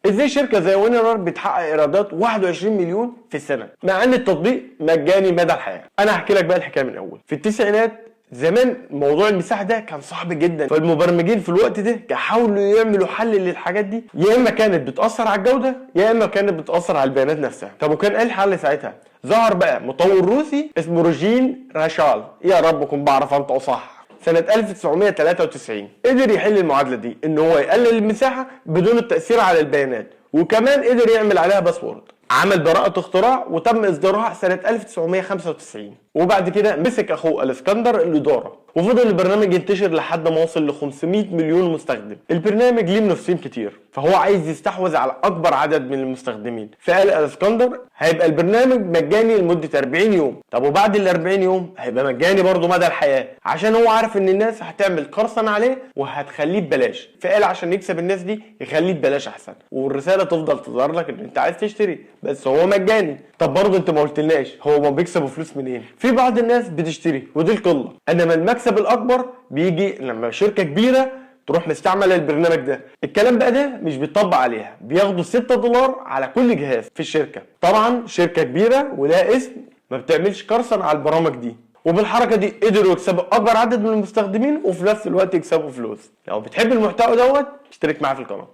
ازاي شركه زي وينرر بتحقق ايرادات 21 مليون في السنه مع ان التطبيق مجاني مدى الحياه؟ انا هحكي لك بقى الحكايه من الاول. في التسعينات زمان موضوع المساحه ده كان صعب جدا، فالمبرمجين في الوقت ده حاولوا يعملوا حل للحاجات دي، يا اما كانت بتاثر على الجوده يا اما كانت بتاثر على البيانات نفسها. طب وكان ايه الحل ساعتها؟ ظهر بقى مطور روسي اسمه روجين راشال، يا رب اكون بعرف انطقه صح، سنة 1993 قدر يحل المعادلة دي ان هو يقلل المساحة بدون التأثير على البيانات، وكمان قدر يعمل عليها باسورد. عمل براءة اختراع وتم اصدارها سنة 1995، وبعد كده مسك اخوه الاسكندر الادارة، وفضل البرنامج ينتشر لحد ما وصل ل 500 مليون مستخدم. البرنامج ليه منافسين كتير، فهو عايز يستحوذ على اكبر عدد من المستخدمين، فقال الاسكندر هيبقى البرنامج مجاني لمدة 40 يوم. طب وبعد ال 40 يوم هيبقى مجاني برضه مدى الحياة، عشان هو عارف ان الناس هتعمل قرصنة عليه وهتخليه ببلاش، فقال عشان يكسب الناس دي يخليه ببلاش احسن، والرسالة تفضل تظهر لك ان انت عايز تشتري بس هو مجاني. طب برضه انت ما قلتلناش هو ما بيكسبوا فلوس منين؟ في بعض الناس بتشتري ودي القله، انما المكسب الاكبر بيجي لما شركه كبيره تروح مستعمله البرنامج ده. الكلام بقى ده مش بيطبق عليها، بياخدوا 6 دولار على كل جهاز في الشركه. طبعا شركه كبيره ولا اسم ما بتعملش قرصنه على البرامج دي، وبالحركه دي قدروا يكسبوا اكبر عدد من المستخدمين وفي نفس الوقت يكسبوا فلوس. لو بتحب المحتوى دوت اشترك معايا في القناه.